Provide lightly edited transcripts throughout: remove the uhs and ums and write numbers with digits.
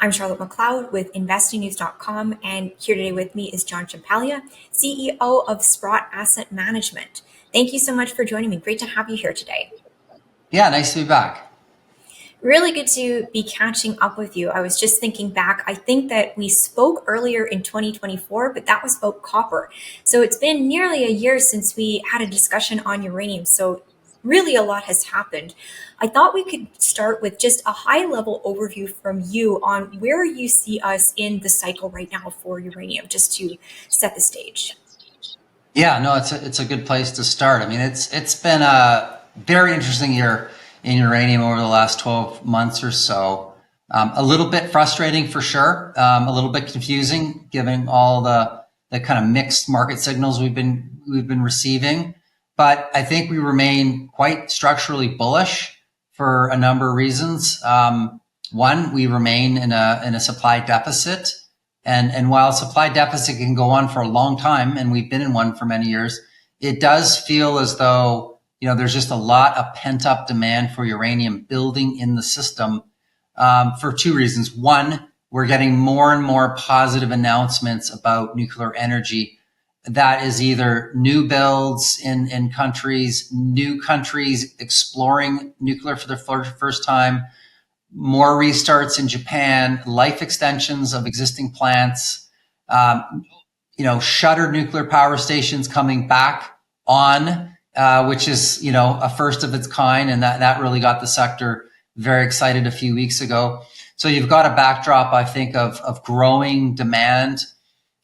I'm Charlotte McLeod with investingnews.com, and here today with me is John Ciampaglia, CEO of Sprott Asset Management. Thank you so much for joining me. Great to have you here today. Yeah, nice to be back. Really good to be catching up with you. I was just thinking back. I think that we spoke earlier in 2024, but that was about copper. So it's been nearly a year since we had a discussion on uranium. So really a lot has happened. I thought we could start with just a high-level overview from you on where you see us in the cycle right now for uranium, just to set the stage. Yeah, no, it's a good place to start. I mean, it's been a very interesting year in uranium over the last 12 months or so. A little bit frustrating for sure, a little bit confusing given all the kind of mixed market signals we've been receiving. But I think we remain quite structurally bullish for a number of reasons. One, we remain in a supply deficit. And while supply deficit can go on for a long time, and we've been in one for many years, it does feel as though, there's just a lot of pent up demand for uranium building in the system, for two reasons. One, we're getting more and more positive announcements about nuclear energy. That is either new builds in countries, new countries exploring nuclear for the first time, more restarts in Japan, life extensions of existing plants, shuttered nuclear power stations coming back on, which is, a first of its kind. And that really got the sector very excited a few weeks ago. So you've got a backdrop, I think, of growing demand.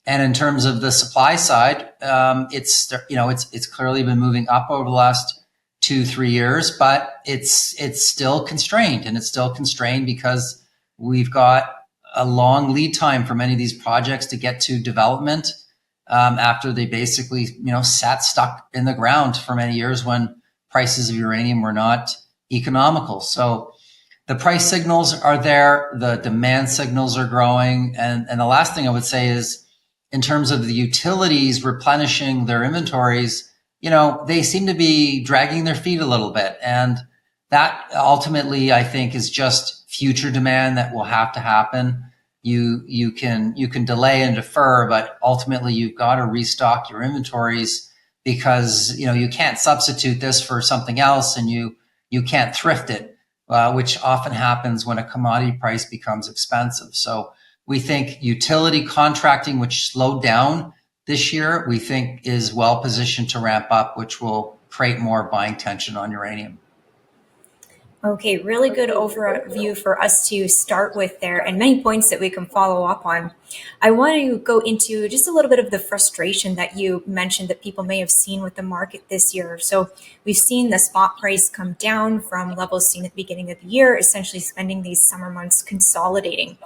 And in terms of the supply side, it's clearly been moving up over the last 2-3 years, but it's still constrained, and it's still constrained because we've got a long lead time for many of these projects to get to development, after they basically, sat stuck in the ground for many years when prices of uranium were not economical. So the price signals are there, the demand signals are growing. And the last thing I would say is, in terms of the utilities replenishing their inventories, they seem to be dragging their feet a little bit. And that ultimately, I think, is just future demand that will have to happen. You can delay and defer, but ultimately you've got to restock your inventories because, you can't substitute this for something else, and you can't thrift it, which often happens when a commodity price becomes expensive. So we think utility contracting, which slowed down this year, we think is well positioned to ramp up, which will create more buying tension on uranium. Okay, really good overview for us to start with there, and many points that we can follow up on. I want to go into just a little bit of the frustration that you mentioned that people may have seen with the market this year. So we've seen the spot price come down from levels seen at the beginning of the year, essentially spending these summer months consolidating.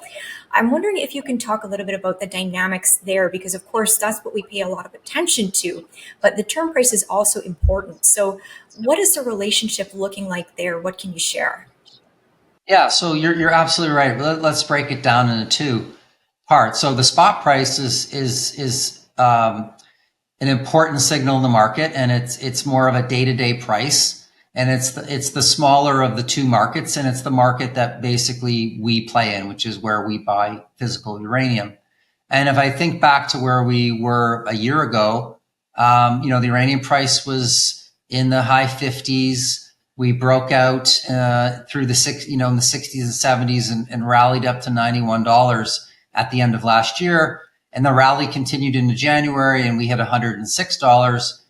I'm wondering if you can talk a little bit about the dynamics there, because of course that's what we pay a lot of attention to, but the term price is also important. So what is the relationship looking like there? What can you share? Yeah, so you're absolutely right. Let's break it down into two parts. So the spot price is an important signal in the market, and it's more of a day-to-day price. And it's the smaller of the two markets, and it's the market that basically we play in, which is where we buy physical uranium. And if I think back to where we were a year ago, the uranium price was in the high 50s. We broke out through in the 60s and 70s and rallied up to $91 at the end of last year. And the rally continued into January, and we hit $106.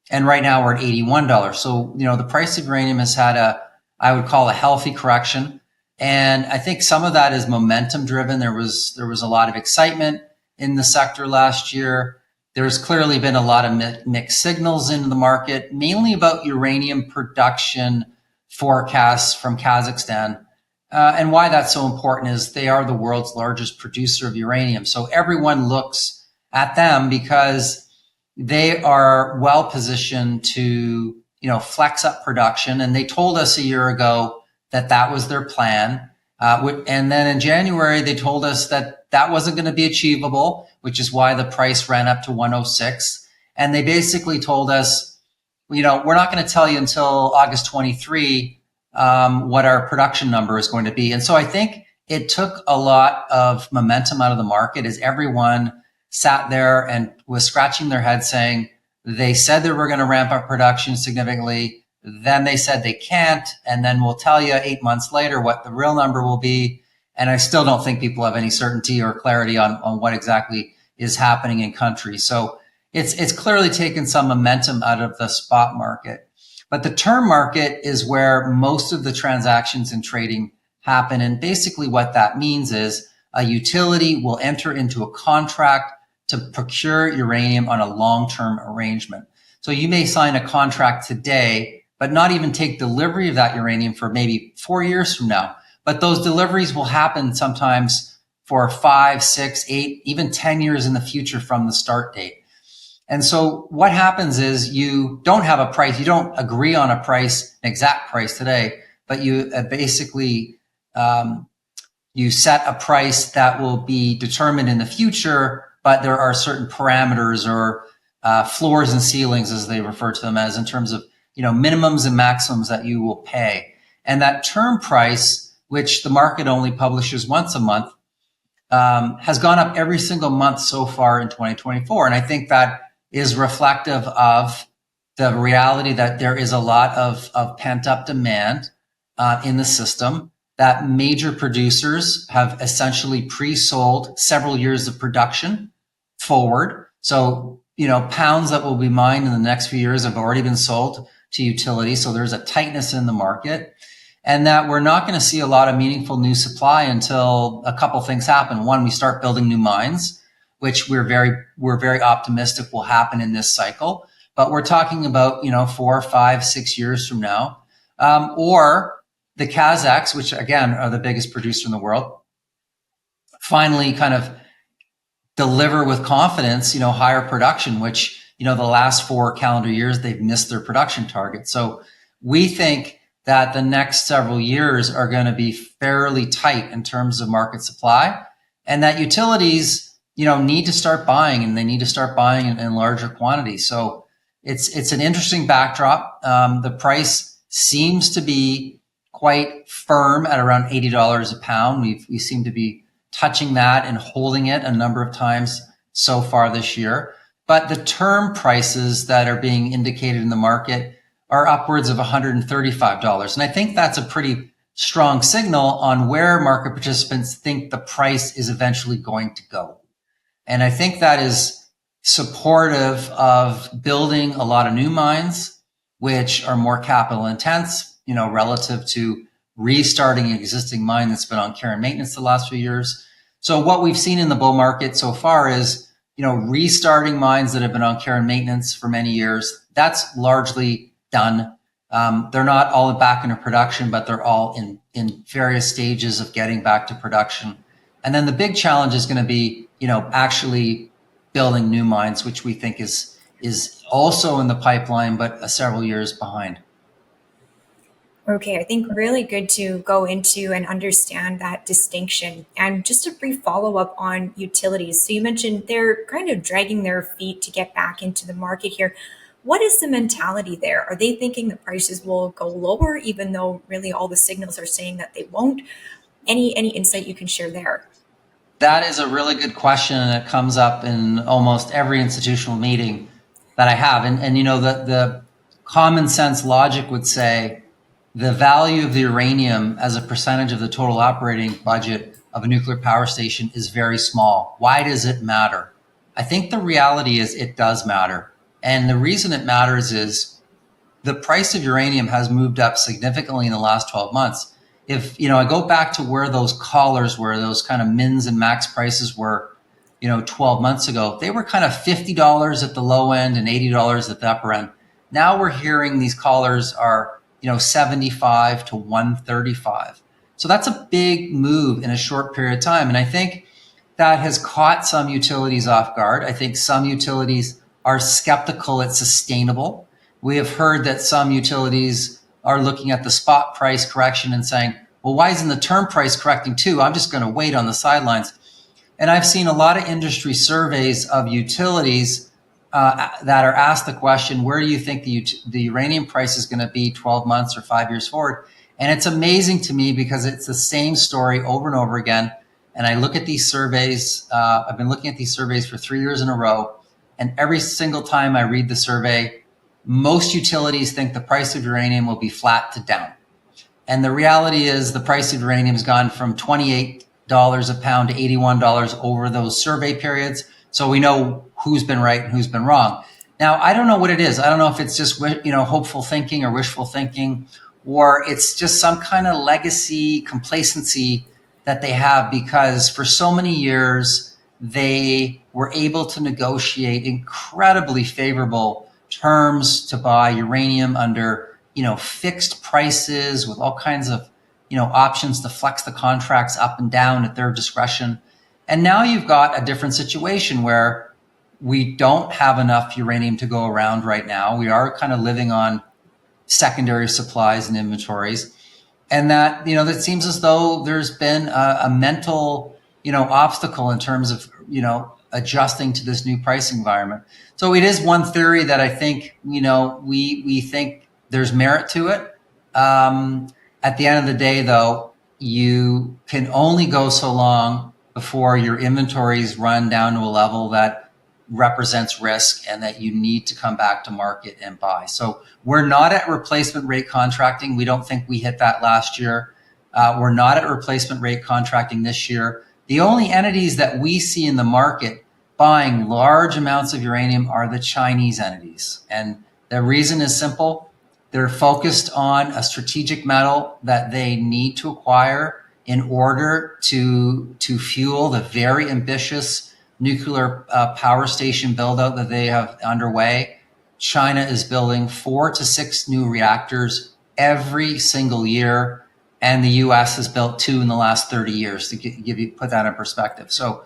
And right now we're at $81. So, the price of uranium has had I would call a healthy correction. And I think some of that is momentum driven. There was a lot of excitement in the sector last year. There's clearly been a lot of mixed signals in the market, mainly about uranium production forecasts from Kazakhstan. And why that's so important is they are the world's largest producer of uranium. So everyone looks at them because they are well positioned to, flex up production. And they told us a year ago that was their plan. And then in January, they told us that wasn't going to be achievable, which is why the price ran up to 106. And they basically told us, we're not going to tell you until August 23 what our production number is going to be. And so I think it took a lot of momentum out of the market as everyone sat there and was scratching their head saying, they said they were going to ramp up production significantly. Then they said they can't. And then we'll tell you 8 months later what the real number will be. And I still don't think people have any certainty or clarity on what exactly is happening in country. So it's clearly taken some momentum out of the spot market. But the term market is where most of the transactions and trading happen. And basically what that means is a utility will enter into a contract to procure uranium on a long-term arrangement. So you may sign a contract today, but not even take delivery of that uranium for maybe 4 years from now. But those deliveries will happen sometimes for 5, 6, 8, even 10 years in the future from the start date. And so what happens is you don't have a price, you don't agree on a price, an exact price today, but you basically you set a price that will be determined in the future, but there are certain parameters or floors and ceilings, as they refer to them as, in terms of minimums and maximums that you will pay. And that term price, which the market only publishes once a month, has gone up every single month so far in 2024. And I think that is reflective of the reality that there is a lot of pent-up demand in the system, that major producers have essentially pre-sold several years of production forward. So, pounds that will be mined in the next few years have already been sold to utilities. So there's a tightness in the market, and that we're not going to see a lot of meaningful new supply until a couple things happen. One, we start building new mines, which we're very optimistic will happen in this cycle. But we're talking about, 4, 5, 6 years from now, or the Kazakhs, which again are the biggest producer in the world, finally kind of deliver with confidence, higher production, which, the last 4 calendar years, they've missed their production target. So we think that the next several years are going to be fairly tight in terms of market supply, and that utilities, need to start buying, and they need to start buying in larger quantities. So it's an interesting backdrop. The price seems to be quite firm at around $80 a pound. We seem to be touching that and holding it a number of times so far this year. But the term prices that are being indicated in the market are upwards of $135. And I think that's a pretty strong signal on where market participants think the price is eventually going to go. And I think that is supportive of building a lot of new mines, which are more capital intense, relative to restarting an existing mine that's been on care and maintenance the last few years. So what we've seen in the bull market so far is, restarting mines that have been on care and maintenance for many years. That's largely done. They're not all back into production, but they're all in various stages of getting back to production. And then the big challenge is going to be, actually building new mines, which we think is also in the pipeline, but several years behind. Okay, I think really good to go into and understand that distinction. And just a brief follow up on utilities. So you mentioned they're kind of dragging their feet to get back into the market here. What is the mentality there? Are they thinking the prices will go lower, even though really all the signals are saying that they won't? Any insight you can share there? That is a really good question, and it comes up in almost every institutional meeting that I have. And the common sense logic would say the value of the uranium as a percentage of the total operating budget of a nuclear power station is very small. Why does it matter? I think the reality is it does matter. And the reason it matters is the price of uranium has moved up significantly in the last 12 months. If, I go back to where those collars were, those kind of mins and max prices were, 12 months ago, they were kind of $50 at the low end and $80 at the upper end. Now we're hearing these collars are, 75 to 135. So that's a big move in a short period of time. And I think that has caught some utilities off guard. I think some utilities are skeptical it's sustainable. We have heard that some utilities are looking at the spot price correction and saying, well, why isn't the term price correcting too? I'm just going to wait on the sidelines. And I've seen a lot of industry surveys of utilities that are asked the question, where do you think the uranium price is going to be 12 months or 5 years forward? And it's amazing to me because it's the same story over and over again. And I look at these surveys. I've been looking at these surveys for 3 years in a row. And every single time I read the survey, most utilities think the price of uranium will be flat to down. And the reality is the price of uranium has gone from $28 a pound to $81 over those survey periods. So we know who's been right and who's been wrong. Now, I don't know what it is. I don't know if it's just, hopeful thinking or wishful thinking, or it's just some kind of legacy complacency that they have, because for so many years, they were able to negotiate incredibly favorable terms to buy uranium under fixed prices with all kinds of, options to flex the contracts up and down at their discretion. And now you've got a different situation where we don't have enough uranium to go around right now. We are kind of living on secondary supplies and inventories. And that, that seems as though there's been a mental, obstacle in terms of, adjusting to this new pricing environment. So it is one theory that I think, we think there's merit to it. At the end of the day, though, you can only go so long before your inventories run down to a level that represents risk and that you need to come back to market and buy. So we're not at replacement rate contracting. We don't think we hit that last year. We're not at replacement rate contracting this year. The only entities that we see in the market buying large amounts of uranium are the Chinese entities. And the reason is simple. They're focused on a strategic metal that they need to acquire in order to fuel the very ambitious nuclear power station build out that they have underway. China is building 4 to 6 new reactors every single year, and the US has built 2 in the last 30 years, to put that in perspective. So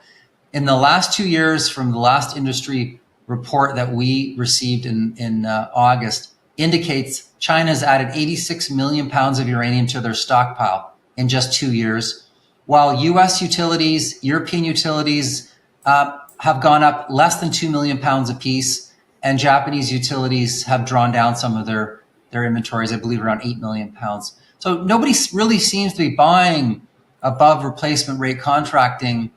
in the last 2 years, from the last industry report that we received in August, indicates China's added 86 million pounds of uranium to their stockpile in just 2 years, while US utilities, European utilities, have gone up less than 2 million pounds apiece, and Japanese utilities have drawn down some of their inventories, I believe around 8 million pounds. So nobody really seems to be buying above replacement rate contracting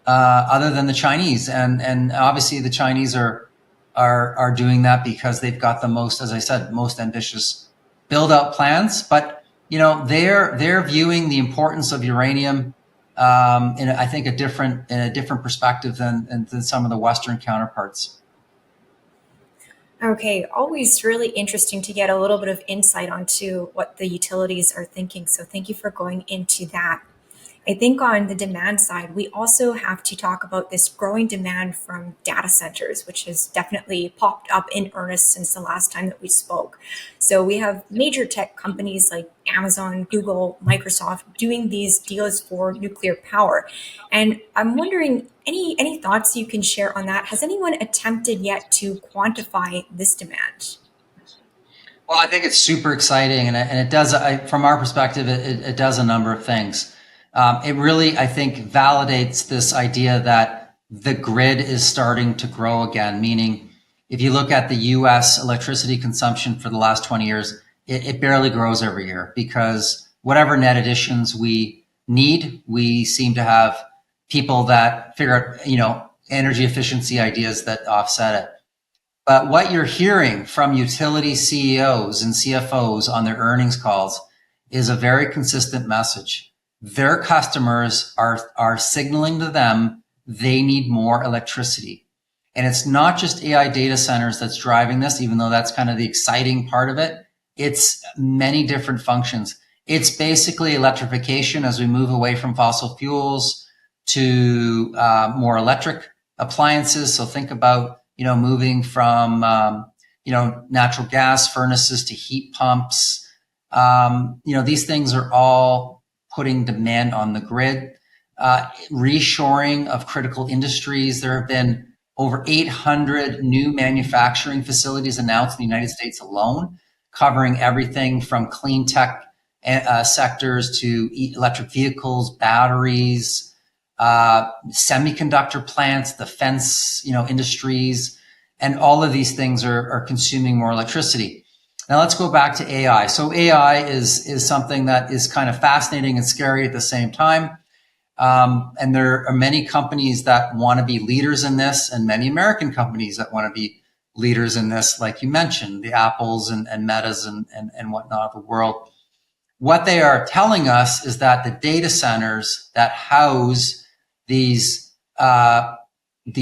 other than the Chinese. And obviously the Chinese are doing that because they've got the most, as I said, most ambitious build out plans. But they're viewing the importance of uranium in I think a different perspective than some of the Western counterparts. Okay, always really interesting to get a little bit of insight onto what the utilities are thinking. So thank you for going into that. I think on the demand side, we also have to talk about this growing demand from data centers, which has definitely popped up in earnest since the last time that we spoke. So we have major tech companies like Amazon, Google, Microsoft doing these deals for nuclear power. And I'm wondering, any thoughts you can share on that? Has anyone attempted yet to quantify this demand? Well, I think it's super exciting, and it does. From our perspective, it does a number of things. It really, I think, validates this idea that the grid is starting to grow again. Meaning, if you look at the U.S. electricity consumption for the last 20 years, it barely grows every year, because whatever net additions we need, we seem to have people that figure out, energy efficiency ideas that offset it. But what you're hearing from utility CEOs and CFOs on their earnings calls is a very consistent message. Their customers are signaling to them they need more electricity. And it's not just AI data centers that's driving this, even though that's kind of the exciting part of it. It's many different functions. It's basically electrification as we move away from fossil fuels to more electric appliances. So think about moving from, natural gas furnaces to heat pumps. These things are all putting demand on the grid. Reshoring of critical industries. There have been over 800 new manufacturing facilities announced in the United States alone, covering everything from clean tech sectors to electric vehicles, batteries, semiconductor plants, defense, industries, and all of these things are consuming more electricity. Now let's go back to AI. So AI is something that is kind of fascinating and scary at the same time. And there are many companies that want to be leaders in this, and many American companies that want to be leaders in this, like you mentioned, the Apples and Metas and whatnot of the world. What they are telling us is that the data centers that house these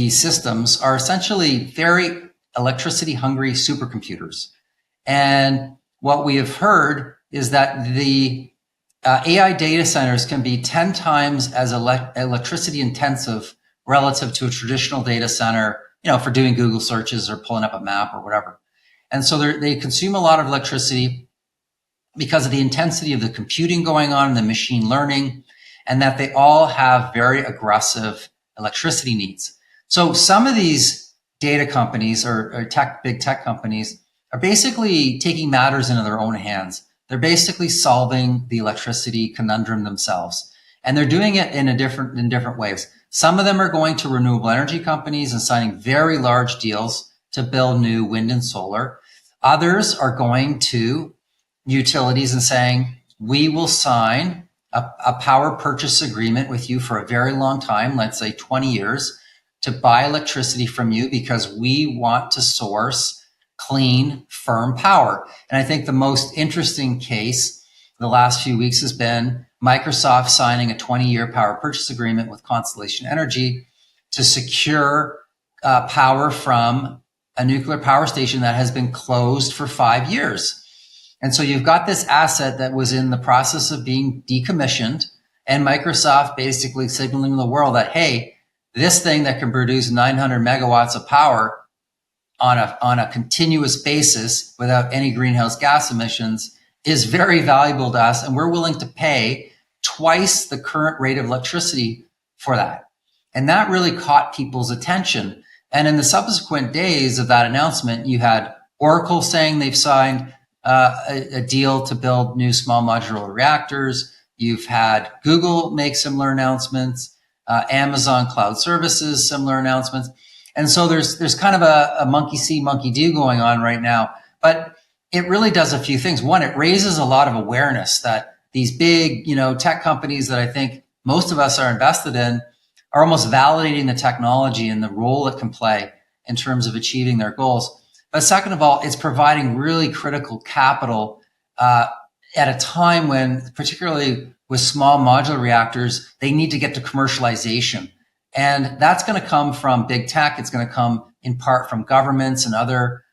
systems are essentially very electricity hungry supercomputers. And what we have heard is that the AI data centers can be 10 times as electricity intensive relative to a traditional data center, for doing Google searches or pulling up a map or whatever. And so they consume a lot of electricity because of the intensity of the computing going on and the machine learning, and that they all have very aggressive electricity needs. So some of these data companies or big tech companies are basically taking matters into their own hands. They're basically solving the electricity conundrum themselves. And they're doing it in different ways. Some of them are going to renewable energy companies and signing very large deals to build new wind and solar. Others are going to utilities and saying, we will sign a power purchase agreement with you for a very long time, let's say 20 years, to buy electricity from you because we want to source clean, firm power. And I think the most interesting case the last few weeks has been Microsoft signing a 20-year power purchase agreement with Constellation Energy to secure power from a nuclear power station that has been closed for 5 years. And so you've got this asset that was in the process of being decommissioned, and Microsoft basically signaling to the world that, hey, this thing that can produce 900 megawatts of power on a continuous basis without any greenhouse gas emissions is very valuable to us, and we're willing to pay twice the current rate of electricity for that. And that really caught people's attention. And in the subsequent days of that announcement, you had Oracle saying they've signed a deal to build new small modular reactors. You've had Google make similar announcements, Amazon Cloud Services, similar announcements. And so there's kind of a monkey see, monkey do going on right now. But it really does a few things. One, it raises a lot of awareness that these big, tech companies that I think most of us are invested in are almost validating the technology and the role it can play in terms of achieving their goals. But second of all, it's providing really critical capital at a time when, particularly with small modular reactors, they need to get to commercialization. And that's going to come from big tech. It's going to come in part from governments and other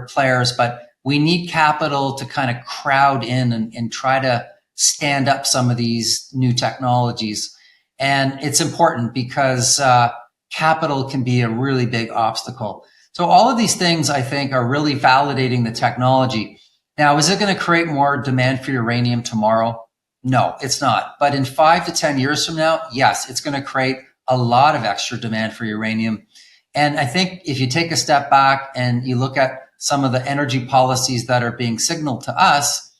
players. But we need capital to kind of crowd in and try to stand up some of these new technologies. And it's important because capital can be a really big obstacle. So all of these things, I think, are really validating the technology. Now, is it going to create more demand for uranium tomorrow? No, it's not. But in 5 to 10 years from now, yes, it's going to create a lot of extra demand for uranium. And I think if you take a step back and you look at some of the energy policies that are being signaled to us,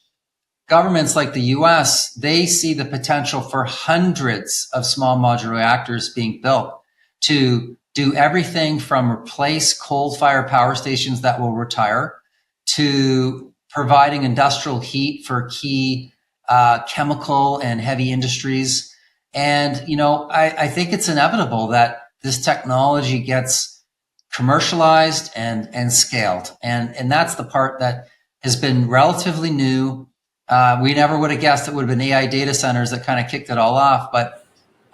governments like the US, they see the potential for hundreds of small modular reactors being built to do everything from replace coal-fired power stations that will retire to providing industrial heat for key chemical and heavy industries. And, I think it's inevitable that this technology gets commercialized and scaled. And that's the part that has been relatively new. We never would have guessed it would have been AI data centers that kind of kicked it all off. But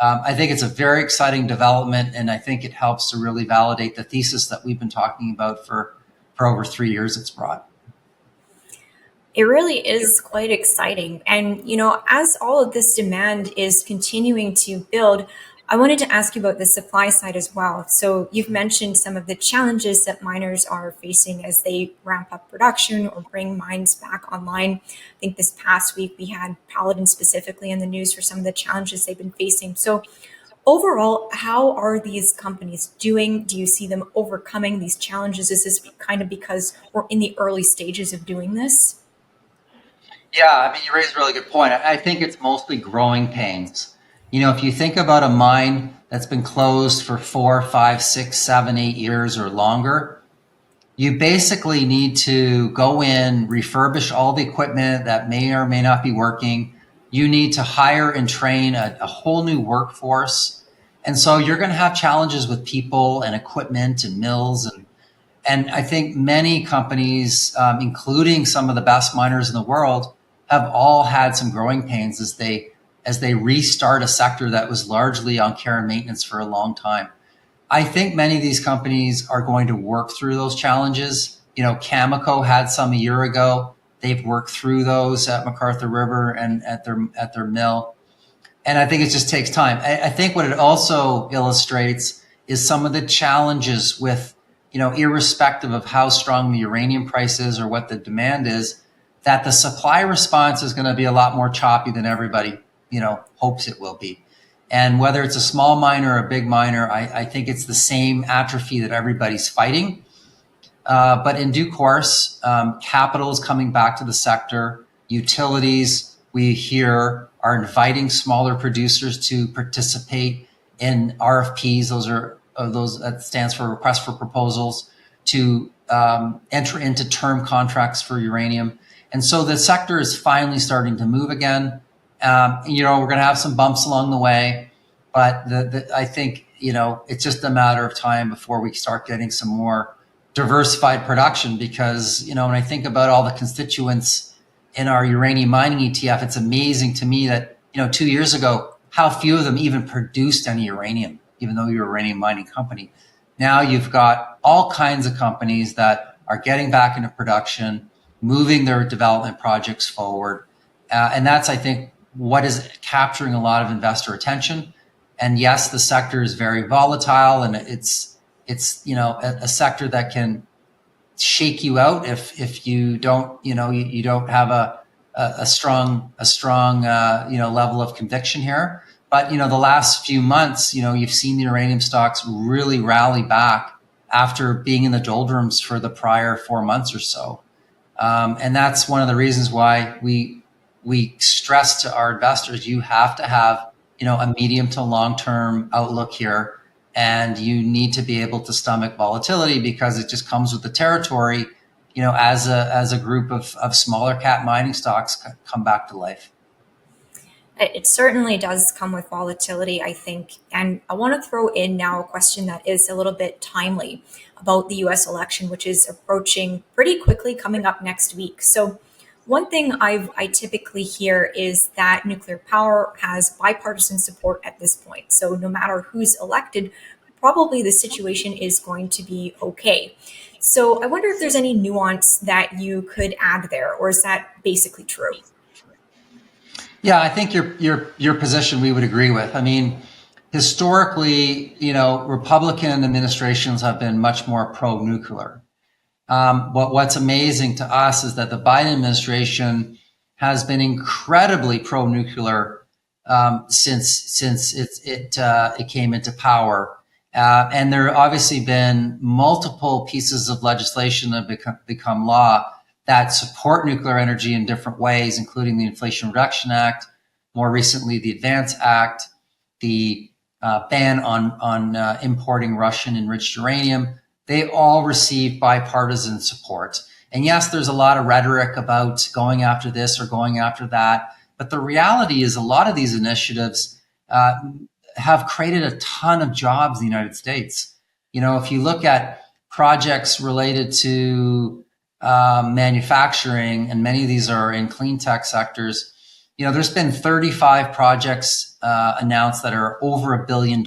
I think it's a very exciting development, and I think it helps to really validate the thesis that we've been talking about for over 3 years at Sprott. It really is quite exciting. And, as all of this demand is continuing to build, I wanted to ask you about the supply side as well. So you've mentioned some of the challenges that miners are facing as they ramp up production or bring mines back online. I think this past week we had Paladin specifically in the news for some of the challenges they've been facing. So overall, how are these companies doing? Do you see them overcoming these challenges? Is this kind of because we're in the early stages of doing this? Yeah, you raised a really good point. I think it's mostly growing pains. If you think about a mine that's been closed for 4, 5, 6, 7, 8 years or longer, you basically need to go in, refurbish all the equipment that may or may not be working. You need to hire and train a whole new workforce. And so you're going to have challenges with people and equipment and mills. And I think many companies, including some of the best miners in the world, have all had some growing pains as they restart a sector that was largely on care and maintenance for a long time. I think many of these companies are going to work through those challenges. You know, Cameco had some a year ago. They've worked through those at McArthur River and at their mill. And I think it just takes time. I think what it also illustrates is some of the challenges with, you know, irrespective of how strong the uranium price is or what the demand is, that the supply response is going to be a lot more choppy than everybody, you know, hopes it will be. And whether it's a small miner or a big miner, I think it's the same atrophy that everybody's fighting. But in due course, capital is coming back to the sector. Utilities, we hear, are inviting smaller producers to participate in RFPs. Those that stands for request for proposals, to enter into term contracts for uranium. And so the sector is finally starting to move again. You know, we're going to have some bumps along the way, but I think, you know, it's just a matter of time before we start getting some more diversified production, because, you know, when I think about all the constituents in our uranium mining ETF, it's amazing to me that, you know, 2 years ago, how few of them even produced any uranium, even though you're a uranium mining company. Now you've got all kinds of companies that are getting back into production, moving their development projects forward. And that's, I think, what is capturing a lot of investor attention. And yes, the sector is very volatile, and it's you know, a sector that can shake you out if you don't, you know, you don't have a strong you know, level of conviction here. But, you know, the last few months, you know, you've seen the uranium stocks really rally back after being in the doldrums for the prior 4 months or so. And that's one of the reasons why we stress to our investors, you have to have, you know, a medium to long-term outlook here. And you need to be able to stomach volatility, because it just comes with the territory, you know, as a group of smaller cap mining stocks come back to life. It certainly does come with volatility, I think. And I want to throw in now a question that is a little bit timely about the US election, which is approaching pretty quickly, coming up next week. So one thing I typically hear is that nuclear power has bipartisan support at this point. So no matter who's elected, probably the situation is going to be okay. So I wonder if there's any nuance that you could add there, or is that basically true? Yeah, I think your position we would agree with. I mean, historically, you know, Republican administrations have been much more pro-nuclear. But what's amazing to us is that the Biden administration has been incredibly pro-nuclear since it came into power, and there have obviously been multiple pieces of legislation that have become law that support nuclear energy in different ways, including the Inflation Reduction Act, more recently the Advance Act, the ban on importing Russian enriched uranium. They all receive bipartisan support. And yes, there's a lot of rhetoric about going after this or going after that. But the reality is a lot of these initiatives have created a ton of jobs in the United States. You know, if you look at projects related to manufacturing, and many of these are in clean tech sectors, you know, there's been 35 projects announced that are over $1 billion.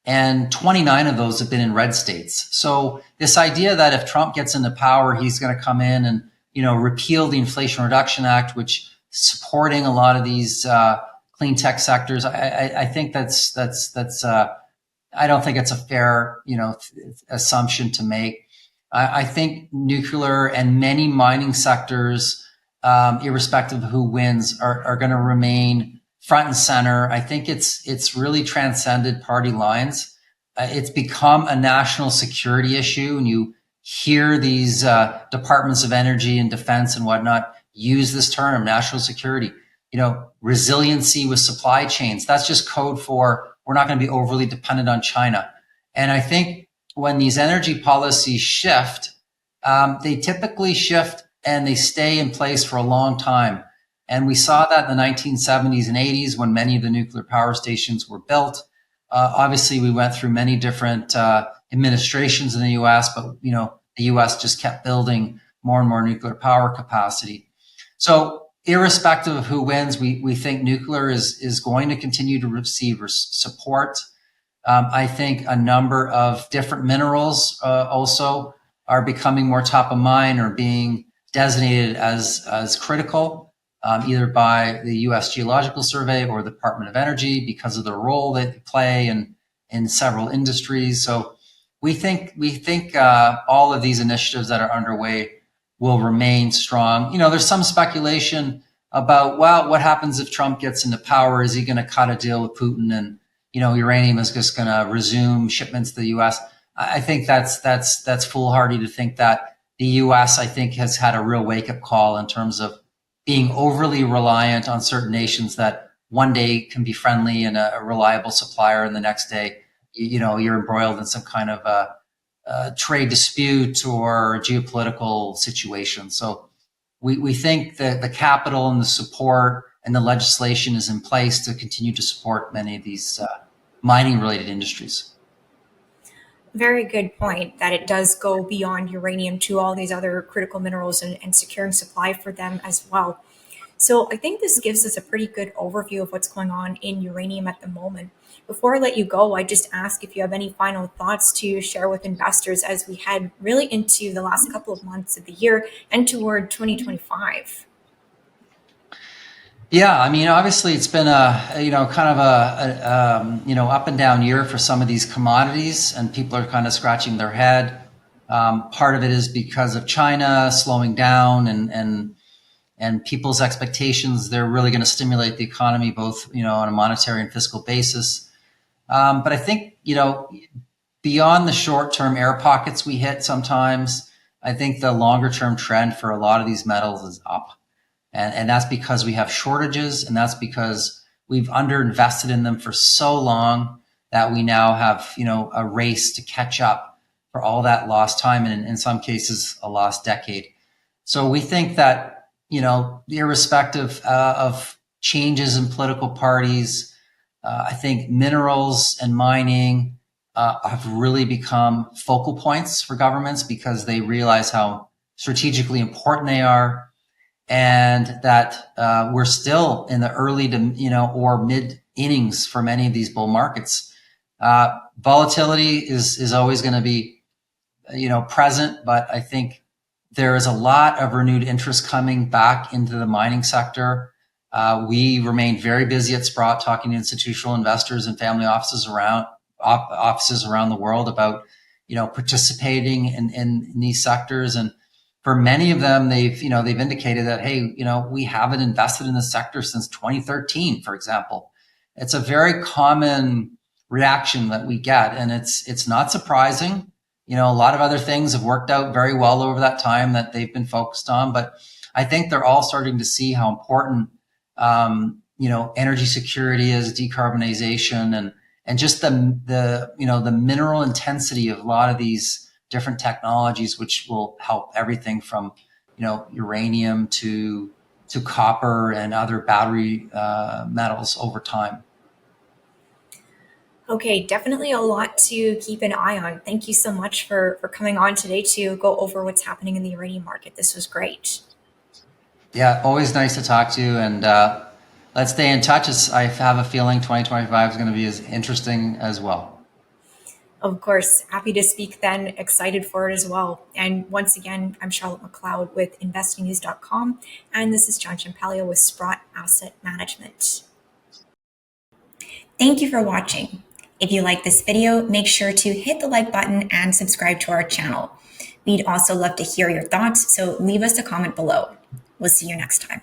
And 29 of those have been in red states. So this idea that if Trump gets into power, he's going to come in and, you know, repeal the Inflation Reduction Act, which supporting a lot of these clean tech sectors, I think that's I don't think it's a fair, you know, assumption to make. I think nuclear and many mining sectors, irrespective of who wins, are going to remain front and center. I think it's really transcended party lines. It's become a national security issue, and you hear these departments of energy and defense and whatnot use this term, national security. You know, resiliency with supply chains. That's just code for we're not going to be overly dependent on China. And I think when these energy policies shift, they typically shift and they stay in place for a long time. And we saw that in the 1970s and 80s when many of the nuclear power stations were built. Obviously, we went through many different administrations in the U.S., but the U.S. just kept building more and more nuclear power capacity. So, irrespective of who wins, we think nuclear is going to continue to receive support. I think a number of different minerals also are becoming more top of mind or being designated as critical, either by the U.S. Geological Survey or the Department of Energy because of the role they play in several industries. So we think all of these initiatives that are underway will remain strong. There's some speculation about, well, what happens if Trump gets into power? Is he going to cut a deal with Putin and uranium is just going to resume shipments to the U.S.? I think that's foolhardy to think that. The U.S., I think, has had a real wake-up call in terms of being overly reliant on certain nations that one day can be friendly and a reliable supplier, and the next day, you're embroiled in some kind of a trade dispute or geopolitical situation. So we think that the capital and the support and the legislation is in place to continue to support many of these mining-related industries. Very good point that it does go beyond uranium to all these other critical minerals and securing supply for them as well. So I think this gives us a pretty good overview of what's going on in uranium at the moment. Before I let you go, I just ask if you have any final thoughts to share with investors as we head really into the last couple of months of the year and toward 2025. Yeah, I mean, obviously, it's been kind of a up and down year for some of these commodities, and people are kind of scratching their head. Part of it is because of China slowing down and people's expectations. They're really going to stimulate the economy, both on a monetary and fiscal basis. But I think beyond the short-term air pockets we hit sometimes, I think the longer-term trend for a lot of these metals is up. And that's because we have shortages, and that's because we've underinvested in them for so long that we now have, a race to catch up for all that lost time, and in some cases, a lost decade. So we think that, irrespective of changes in political parties, I think minerals and mining have really become focal points for governments because they realize how strategically important they are. And that we're still in the early to or mid innings for many of these bull markets. Volatility is always going to be present, but I think there is a lot of renewed interest coming back into the mining sector. We remain very busy at Sprott talking to institutional investors and family offices around the world about participating in these sectors. And for many of them, they've indicated that, hey, we haven't invested in this sector since 2013, for example. It's a very common reaction that we get, and it's not surprising. A lot of other things have worked out very well over that time that they've been focused on, but I think they're all starting to see how important energy security is, decarbonization, and just the mineral intensity of a lot of these different technologies, which will help everything from, uranium to copper and other battery metals over time. Okay, definitely a lot to keep an eye on. Thank you so much for coming on today to go over what's happening in the uranium market. This was great. Yeah, always nice to talk to you, and let's stay in touch. I have a feeling 2025 is going to be as interesting as well. Of course, happy to speak then, excited for it as well. And once again, I'm Charlotte McLeod with investingnews.com, and this is Ciampaglia with Sprott Asset Management. Thank you for watching. If you like this video, make sure to hit the like button and subscribe to our channel. We'd also love to hear your thoughts, so leave us a comment below. We'll see you next time.